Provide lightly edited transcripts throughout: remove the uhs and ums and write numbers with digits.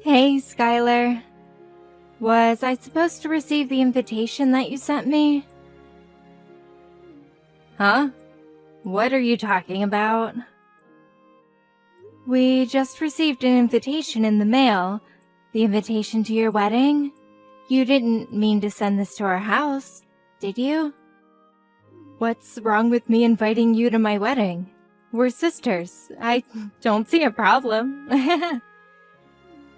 Hey, Skylar. Was I supposed to receive the invitation that you sent me? Huh? What are you talking about? We just received an invitation in the mail. The invitation to your wedding? You didn't mean to send this to our house, did you? What's wrong with me inviting you to my wedding? We're sisters. I don't see a problem.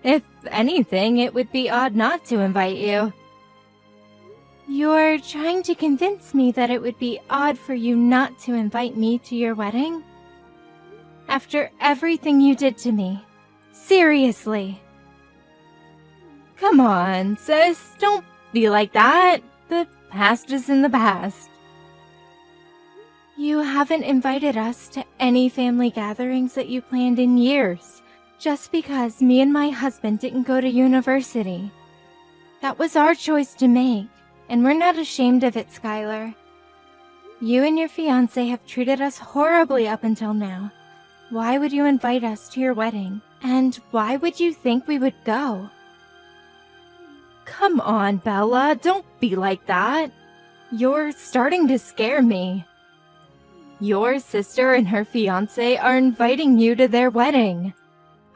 If anything, it would be odd not to invite you. You're trying to convince me that it would be odd for you not to invite me to your wedding? After everything you did to me. Seriously. Come on, sis. Don't be like that. The past is in the past. You haven't invited us to any family gatherings that you planned in years, just because me and my husband didn't go to university. That was our choice to make, and we're not ashamed of it, Skylar. You and your fiancé have treated us horribly up until now. Why would you invite us to your wedding? And why would you think we would go? Come on, Bella, don't be like that. You're starting to scare me. Your sister and her fiancé are inviting you to their wedding.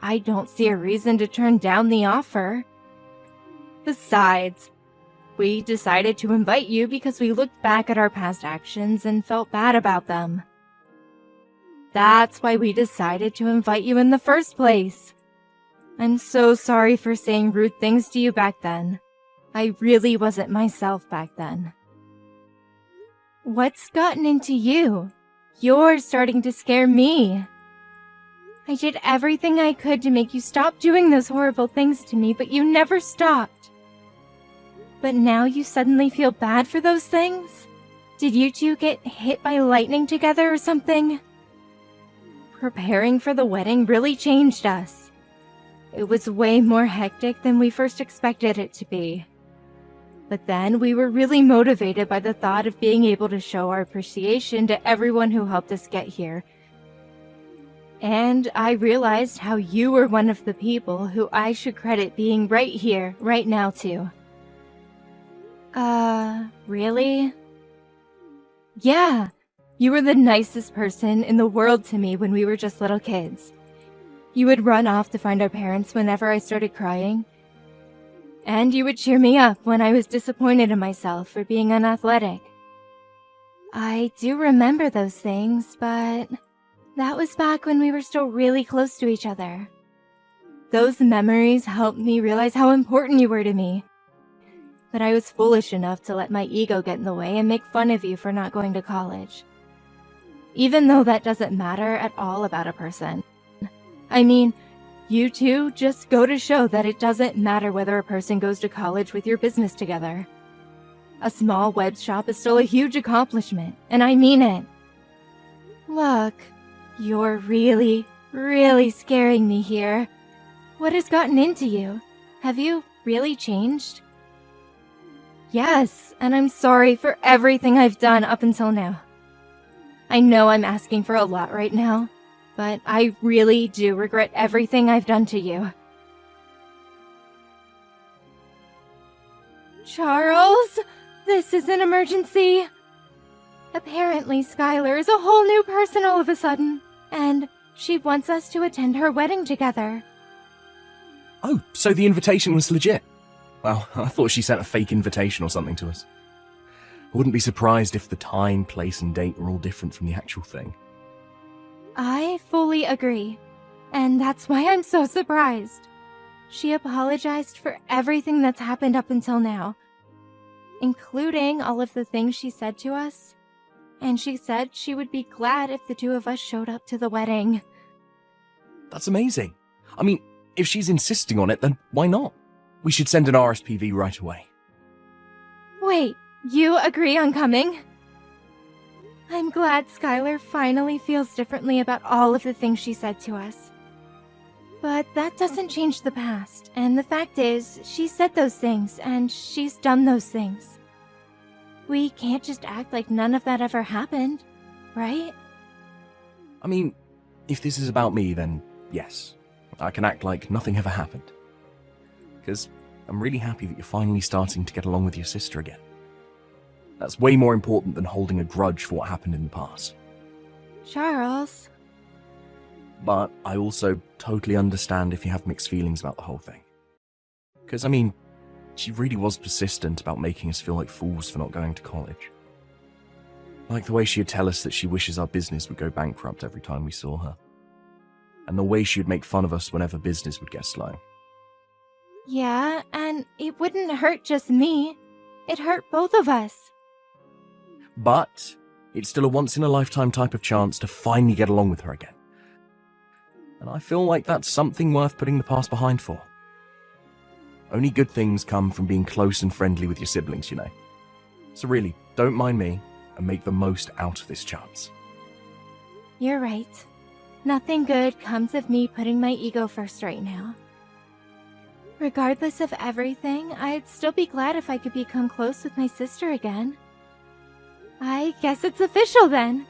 I don't see a reason to turn down the offer. Besides, we decided to invite you because we looked back at our past actions and felt bad about them. That's why we decided to invite you in the first place. I'm so sorry for saying rude things to you back then. I really wasn't myself back then. What's gotten into you? You're starting to scare me. I did everything I could to make you stop doing those horrible things to me, but you never stopped. But now you suddenly feel bad for those things? Did you two get hit by lightning together or something? Preparing for the wedding really changed us. It was way more hectic than we first expected it to be. But then we were really motivated by the thought of being able to show our appreciation to everyone who helped us get here. And I realized how you were one of the people who I should credit being right here, right now too. Really? Yeah, you were the nicest person in the world to me when we were just little kids. You would run off to find our parents whenever I started crying. And you would cheer me up when I was disappointed in myself for being unathletic. I do remember those things, but that was back when we were still really close to each other. Those memories helped me realize how important you were to me. But I was foolish enough to let my ego get in the way and make fun of you for not going to college. Even though that doesn't matter at all about a person. I mean, you two just go to show that it doesn't matter whether a person goes to college with your business together. A small web shop is still a huge accomplishment, and I mean it. Look, you're really, really scaring me here. What has gotten into you? Have you really changed? Yes, and I'm sorry for everything I've done up until now. I know I'm asking for a lot right now, but I really do regret everything I've done to you. Charles, this is an emergency. Apparently, Skylar is a whole new person all of a sudden, and she wants us to attend her wedding together. Oh, so the invitation was legit? Well, I thought she sent a fake invitation or something to us. I wouldn't be surprised if the time, place, and date were all different from the actual thing. I fully agree, and that's why I'm so surprised. She apologized for everything that's happened up until now, including all of the things she said to us, and she said she would be glad if the two of us showed up to the wedding. That's amazing. I mean, if she's insisting on it, then why not? We should send an RSPV right away. Wait, you agree on coming? I'm glad Skylar finally feels differently about all of the things she said to us. But that doesn't change the past, and the fact is, she said those things, and she's done those things. We can't just act like none of that ever happened, right? I mean, if this is about me, then yes. I can act like nothing ever happened. because I'm really happy that you're finally starting to get along with your sister again. That's way more important than holding a grudge for what happened in the past. Charles. But I also totally understand if you have mixed feelings about the whole thing. Because, she really was persistent about making us feel like fools for not going to college. Like the way she'd tell us that she wishes our business would go bankrupt every time we saw her. And the way she'd make fun of us whenever business would get slow. Yeah, and it wouldn't hurt just me. It hurt both of us. But it's still a once-in-a-lifetime type of chance to finally get along with her again. And I feel like that's something worth putting the past behind for. Only good things come from being close and friendly with your siblings, you know. So really, don't mind me, and make the most out of this chance. You're right. Nothing good comes of me putting my ego first right now. Regardless of everything, I'd still be glad if I could become close with my sister again. I guess it's official then.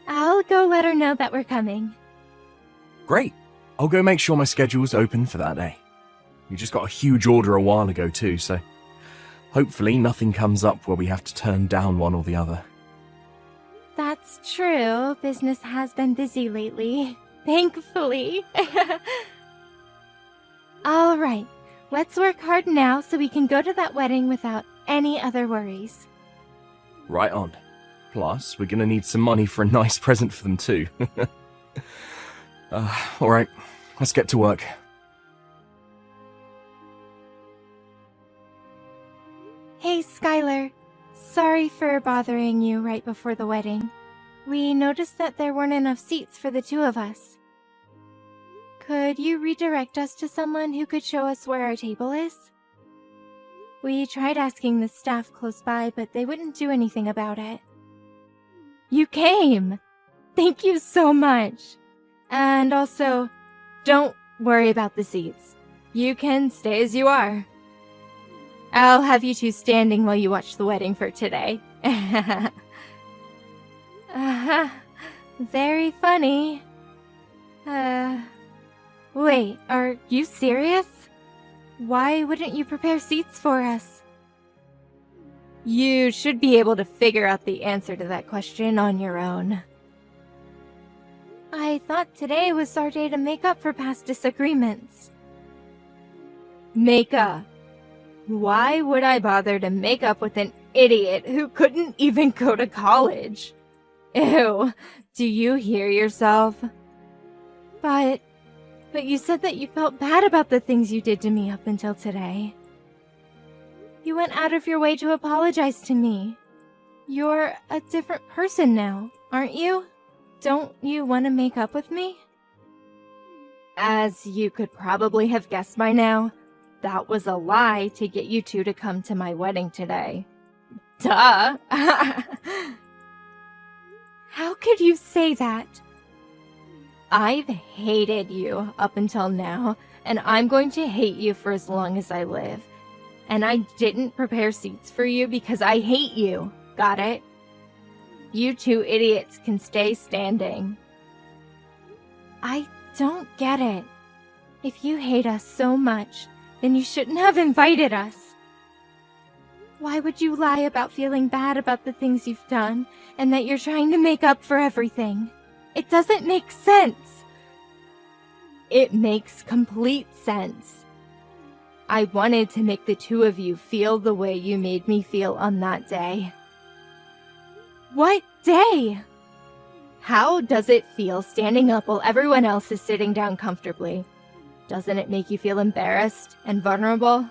I'll go let her know that we're coming. Great. I'll go make sure my schedule's open for that day. We just got a huge order a while ago too, so hopefully nothing comes up where we have to turn down one or the other. That's true. Business has been busy lately. Thankfully. All right. Let's work hard now so we can go to that wedding without any other worries. Right on. Plus, we're gonna need some money for a nice present for them too. Alright, let's get to work. Hey, Skylar. Sorry for bothering you right before the wedding. We noticed that there weren't enough seats for the two of us. Could you redirect us to someone who could show us where our table is? We tried asking the staff close by, but they wouldn't do anything about it. You came! Thank you so much! And also, don't worry about the seats. You can stay as you are. I'll have you two standing while you watch the wedding for today. Very funny. Wait, are you serious? Why wouldn't you prepare seats for us? You should be able to figure out the answer to that question on your own. I thought today was our day to make up for past disagreements. Make up? Why would I bother to make up with an idiot who couldn't even go to college? Ew, do you hear yourself? But you said that you felt bad about the things you did to me up until today. You went out of your way to apologize to me. You're a different person now, aren't you? Don't you want to make up with me? As you could probably have guessed by now, that was a lie to get you two to come to my wedding today. Duh! How could you say that? I've hated you up until now, and I'm going to hate you for as long as I live. And I didn't prepare seats for you because I hate you. Got it? You two idiots can stay standing. I don't get it. If you hate us so much, then you shouldn't have invited us. Why would you lie about feeling bad about the things you've done and that you're trying to make up for everything? It doesn't make sense. It makes complete sense. I wanted to make the two of you feel the way you made me feel on that day. What day? How does it feel standing up while everyone else is sitting down comfortably? Doesn't it make you feel embarrassed and vulnerable?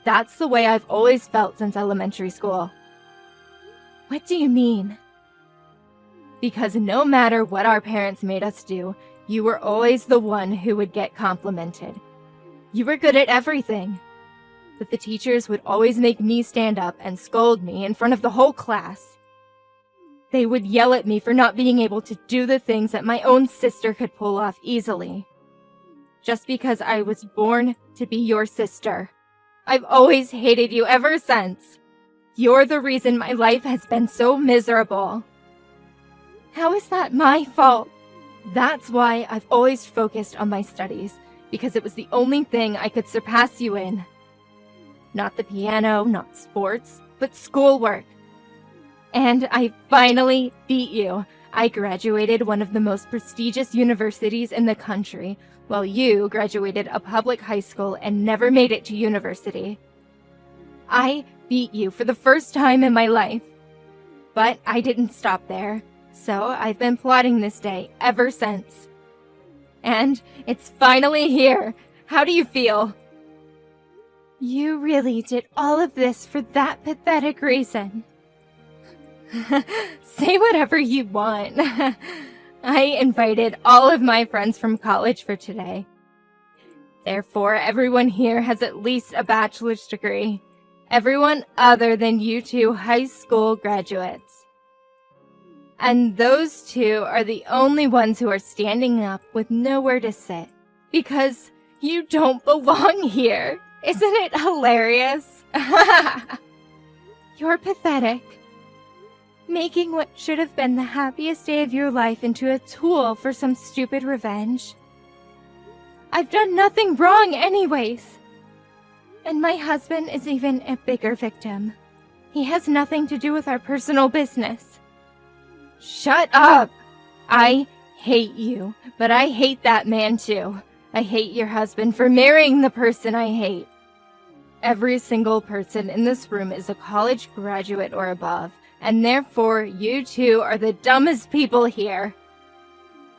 That's the way I've always felt since elementary school. What do you mean? Because no matter what our parents made us do, you were always the one who would get complimented. You were good at everything. But the teachers would always make me stand up and scold me in front of the whole class. They would yell at me for not being able to do the things that my own sister could pull off easily. Just because I was born to be your sister. I've always hated you ever since. You're the reason my life has been so miserable. How is that my fault? That's why I've always focused on my studies, because it was the only thing I could surpass you in. Not the piano, not sports, but schoolwork. And I finally beat you. I graduated one of the most prestigious universities in the country, while you graduated a public high school and never made it to university. I beat you for the first time in my life. But I didn't stop there, so I've been plotting this day ever since. And it's finally here. How do you feel? You really did all of this for that pathetic reason. Say whatever you want. I invited all of my friends from college for today. Therefore, everyone here has at least a bachelor's degree. Everyone other than you two high school graduates. And those two are the only ones who are standing up with nowhere to sit. Because you don't belong here. Isn't it hilarious? You're pathetic. Making what should have been the happiest day of your life into a tool for some stupid revenge. I've done nothing wrong anyways. And my husband is even a bigger victim. He has nothing to do with our personal business. Shut up! I hate you, but I hate that man too. I hate your husband for marrying the person I hate. Every single person in this room is a college graduate or above, and therefore you two are the dumbest people here.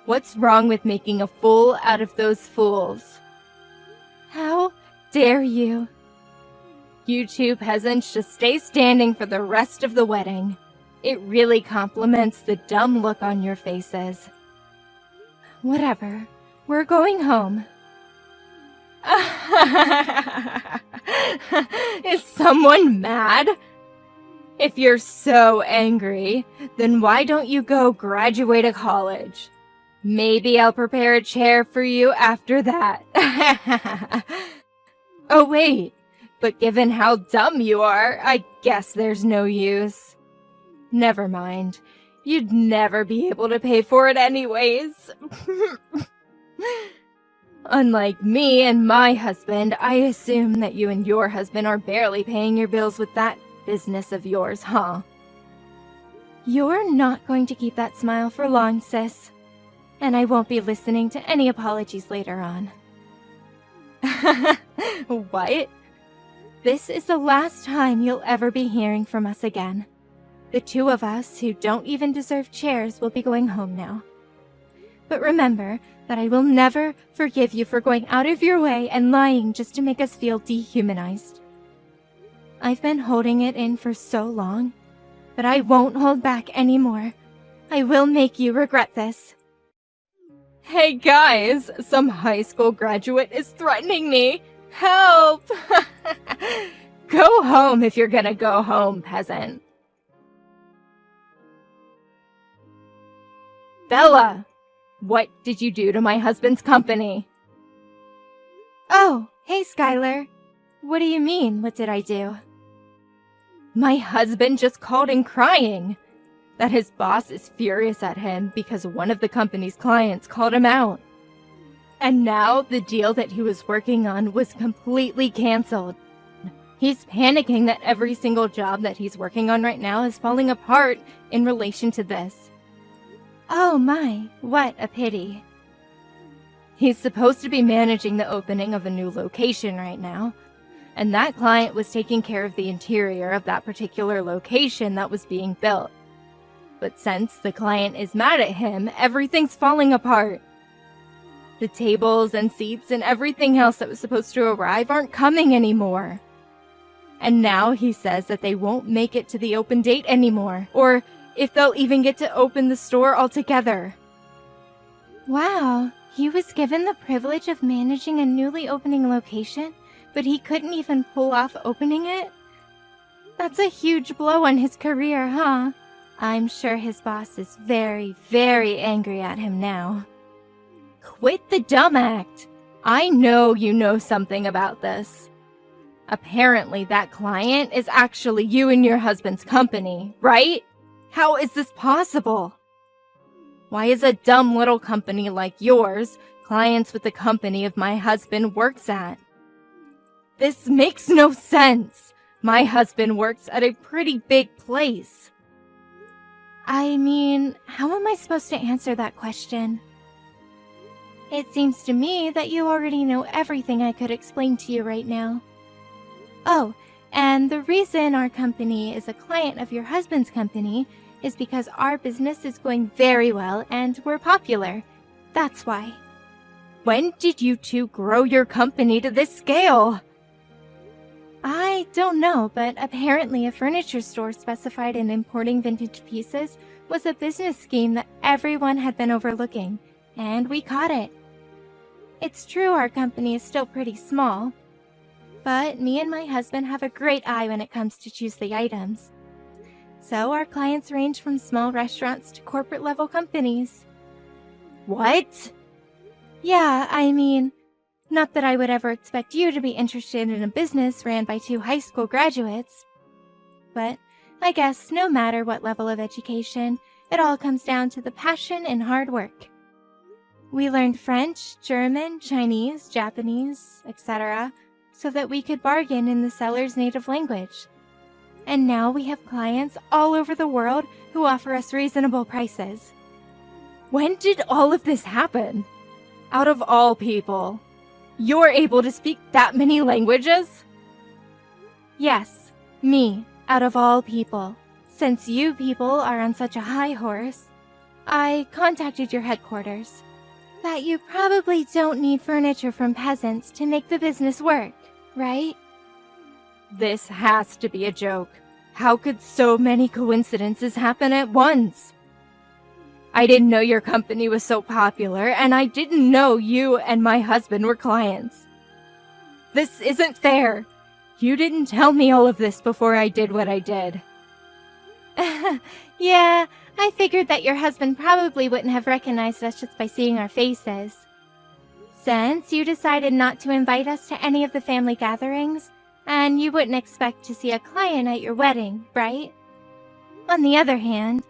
What's wrong with making a fool out of those fools? How dare you? You two peasants just stay standing for the rest of the wedding. It really compliments the dumb look on your faces. Whatever. We're going home. Is someone mad? If you're so angry, then why don't you go graduate a college? Maybe I'll prepare a chair for you after that. Oh wait, but given how dumb you are, I guess there's no use. Never mind. You'd never be able to pay for it anyways. Unlike me and my husband, I assume that you and your husband are barely paying your bills with that business of yours, huh? You're not going to keep that smile for long, sis. And I won't be listening to any apologies later on. What? This is the last time you'll ever be hearing from us again. The two of us who don't even deserve chairs will be going home now. But remember that I will never forgive you for going out of your way and lying just to make us feel dehumanized. I've been holding it in for so long, but I won't hold back anymore. I will make you regret this. Hey guys, some high school graduate is threatening me. Help! Go home if you're gonna go home, peasant. Bella! What did you do to my husband's company? Oh, hey Skylar. What do you mean, what did I do? My husband just called in crying that his boss is furious at him because one of the company's clients called him out. And now the deal that he was working on was completely canceled. He's panicking that every single job that he's working on right now is falling apart in relation to this. Oh my, what a pity. He's supposed to be managing the opening of a new location right now, and that client was taking care of the interior of that particular location that was being built. But since the client is mad at him, everything's falling apart. The tables and seats and everything else that was supposed to arrive aren't coming anymore. And now he says that they won't make it to the open date anymore, or if they'll even get to open the store altogether. Wow, he was given the privilege of managing a newly opening location, but he couldn't even pull off opening it? That's a huge blow on his career, huh? I'm sure his boss is very, very angry at him now. Quit the dumb act. I know you know something about this. Apparently that client is actually you and your husband's company, right? How is this possible? Why is a dumb little company like yours clients with the company of my husband works at? This makes no sense. My husband works at a pretty big place. I mean, how am I supposed to answer that question? It seems to me that you already know everything I could explain to you right now. Oh, and the reason our company is a client of your husband's company is because our business is going very well and we're popular. That's why. When did you two grow your company to this scale? I don't know, but apparently a furniture store specified in importing vintage pieces was a business scheme that everyone had been overlooking, and we caught it. It's true our company is still pretty small, but me and my husband have a great eye when it comes to choose the items. So our clients range from small restaurants to corporate-level companies. What? Yeah, I mean, not that I would ever expect you to be interested in a business ran by 2 high school graduates. But I guess no matter what level of education, it all comes down to the passion and hard work. We learned French, German, Chinese, Japanese, etc., so that we could bargain in the seller's native language. And now we have clients all over the world who offer us reasonable prices. When did all of this happen? Out of all people, you're able to speak that many languages? Yes, me, out of all people. Since you people are on such a high horse, I contacted your headquarters. That you probably don't need furniture from peasants to make the business work, right? This has to be a joke. How could so many coincidences happen at once? I didn't know your company was so popular, and I didn't know you and my husband were clients. This isn't fair. You didn't tell me all of this before I did what I did. Yeah, I figured that your husband probably wouldn't have recognized us just by seeing our faces. Since you decided not to invite us to any of the family gatherings, and you wouldn't expect to see a client at your wedding, right? On the other hand,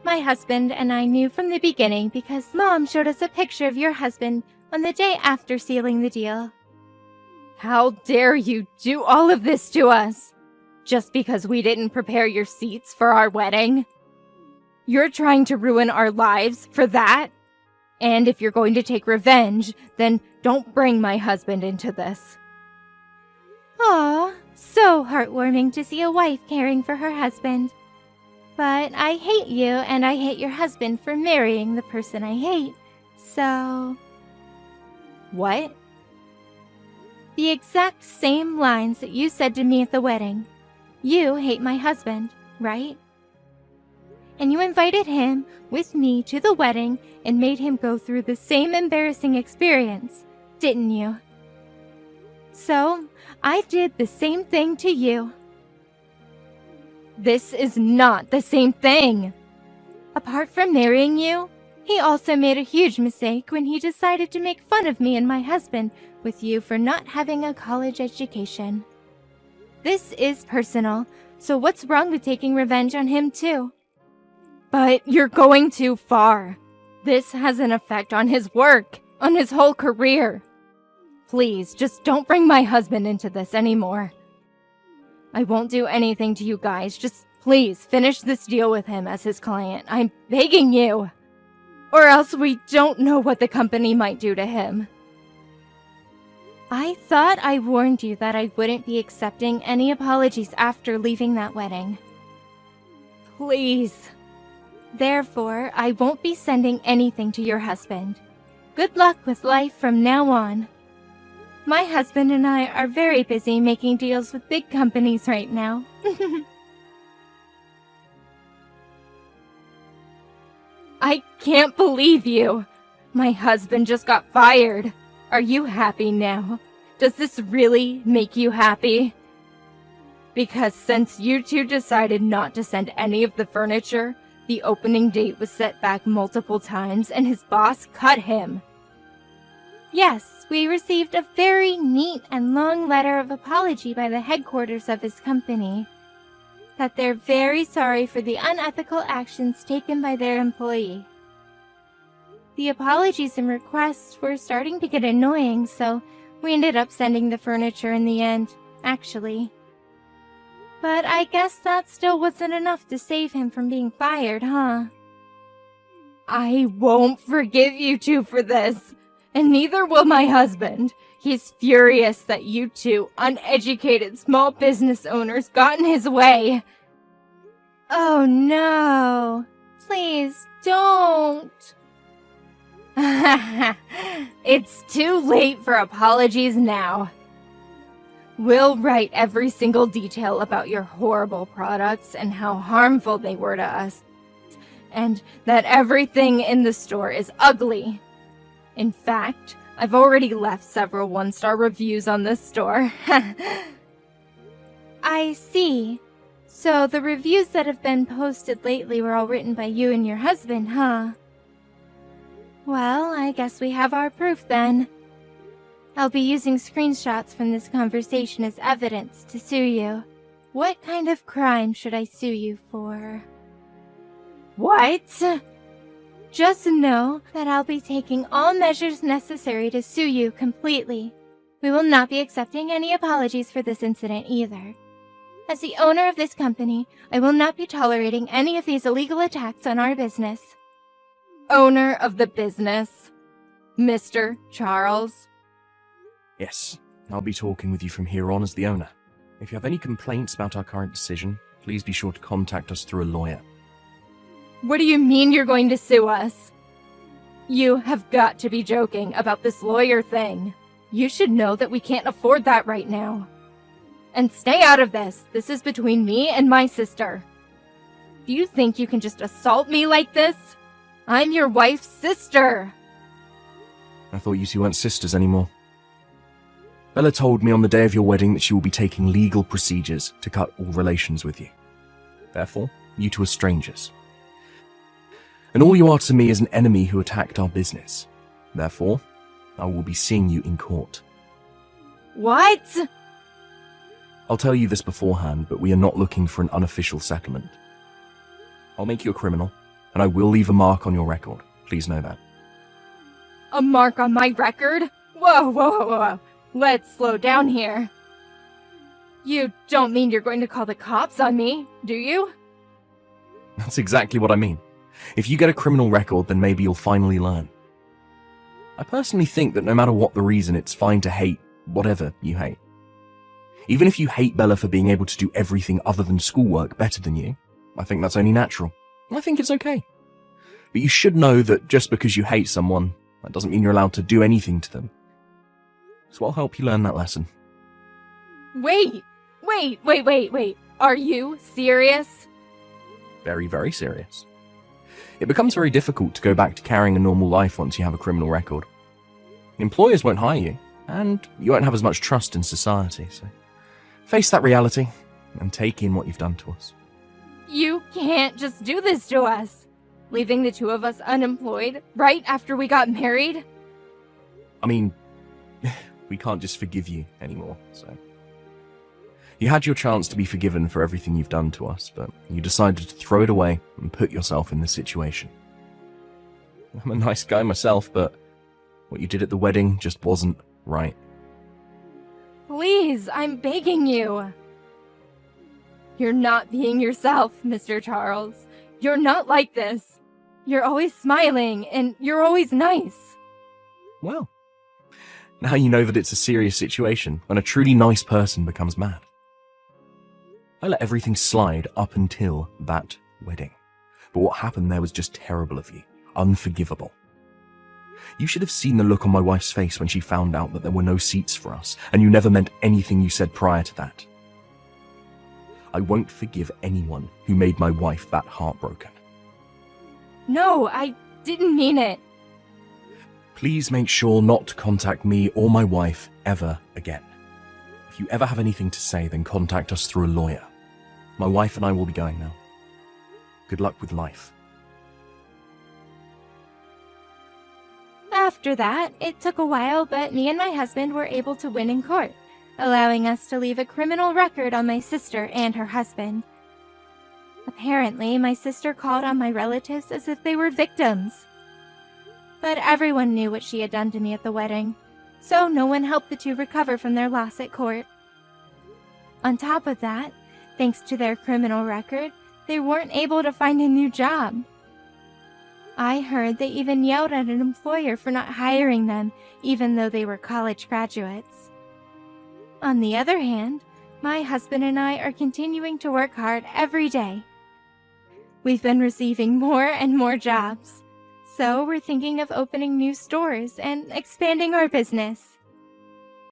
my husband and I knew from the beginning because Mom showed us a picture of your husband on the day after sealing the deal. How dare you do all of this to us? Just because we didn't prepare your seats for our wedding? You're trying to ruin our lives for that? And if you're going to take revenge, then don't bring my husband into this. Aw, so heartwarming to see a wife caring for her husband. But I hate you and I hate your husband for marrying the person I hate, so... What? The exact same lines that you said to me at the wedding. You hate my husband, right? And you invited him with me to the wedding and made him go through the same embarrassing experience, didn't you? So, I did the same thing to you. This is not the same thing. Apart from marrying you, he also made a huge mistake when he decided to make fun of me and my husband with you for not having a college education. This is personal, so what's wrong with taking revenge on him too? But you're going too far. This has an effect on his work, on his whole career. Please, just don't bring my husband into this anymore. I won't do anything to you guys. Just please finish this deal with him as his client. I'm begging you. Or else we don't know what the company might do to him. I thought I warned you that I wouldn't be accepting any apologies after leaving that wedding. Please. Therefore, I won't be sending anything to your husband. Good luck with life from now on. My husband and I are very busy making deals with big companies right now. I can't believe you! My husband just got fired. Are you happy now? Does this really make you happy? Because since you two decided not to send any of the furniture, the opening date was set back multiple times and his boss cut him. Yes, we received a very neat and long letter of apology by the headquarters of his company. That they're very sorry for the unethical actions taken by their employee. The apologies and requests were starting to get annoying, so We ended up sending the furniture in the end, actually. But I guess that still wasn't enough to save him from being fired, huh? I won't forgive you two for this, and neither will my husband. He's furious that you two uneducated small business owners got in his way. Oh no, please don't. It's too late for apologies now. We'll write every single detail about your horrible products and how harmful they were to us, and that everything in the store is ugly. In fact, I've already left several one-star reviews on this store. I see. So the reviews that have been posted lately were all written by you and your husband, huh? Well, I guess we have our proof then. I'll be using screenshots from this conversation as evidence to sue you. What kind of crime should I sue you for? What? Just know that I'll be taking all measures necessary to sue you completely. We will not be accepting any apologies for this incident either. As the owner of this company, I will not be tolerating any of these illegal attacks on our business. Owner of the business? Mr. Charles? Yes, I'll be talking with you from here on as the owner. If you have any complaints about our current decision, please be sure to contact us through a lawyer. What do you mean you're going to sue us? You have got to be joking about this lawyer thing. You should know that we can't afford that right now. And stay out of this. This is between me and my sister. Do you think you can just assault me like this? I'm your wife's sister. I thought you two weren't sisters anymore. Bella told me on the day of your wedding that she will be taking legal procedures to cut all relations with you. Therefore, you two are strangers. And all you are to me is an enemy who attacked our business. Therefore, I will be seeing you in court. What? I'll tell you this beforehand, but we are not looking for an unofficial settlement. I'll make you a criminal, and I will leave a mark on your record. Please know that. A mark on my record? Whoa, whoa, whoa, whoa. Let's slow down here. You don't mean you're going to call the cops on me, do you? That's exactly what I mean. If you get a criminal record, then maybe you'll finally learn. I personally think that no matter what the reason, it's fine to hate whatever you hate. Even if you hate Bella for being able to do everything other than schoolwork better than you, I think that's only natural. I think it's okay. But you should know that just because you hate someone, that doesn't mean you're allowed to do anything to them. So I'll help you learn that lesson. Wait. Are you serious? Very, very serious. It becomes very difficult to go back to carrying a normal life once you have a criminal record. Employers won't hire you, and you won't have as much trust in society, so face that reality and take in what you've done to us. You can't just do this to us, leaving the two of us unemployed right after we got married. I mean, we can't just forgive you anymore, so. You had your chance to be forgiven for everything you've done to us, but you decided to throw it away and put yourself in this situation. I'm a nice guy myself, but what you did at the wedding just wasn't right. Please, I'm begging you. You're not being yourself, Mr. Charles. You're not like this. You're always smiling, and you're always nice. Well, now you know that it's a serious situation when a truly nice person becomes mad. I let everything slide up until that wedding. But what happened there was just terrible of you. Unforgivable. You should have seen the look on my wife's face when she found out that there were no seats for us, and you never meant anything you said prior to that. I won't forgive anyone who made my wife that heartbroken. No, I didn't mean it. Please make sure not to contact me or my wife ever again. If you ever have anything to say, then contact us through a lawyer. My wife and I will be going now. Good luck with life. After that, it took a while, but me and my husband were able to win in court, allowing us to leave a criminal record on my sister and her husband. Apparently, my sister called on my relatives as if they were victims. But everyone knew what she had done to me at the wedding, so no one helped the two recover from their loss at court. On top of that, thanks to their criminal record, they weren't able to find a new job. I heard they even yelled at an employer for not hiring them, even though they were college graduates. On the other hand, my husband and I are continuing to work hard every day. We've been receiving more and more jobs, so we're thinking of opening new stores and expanding our business.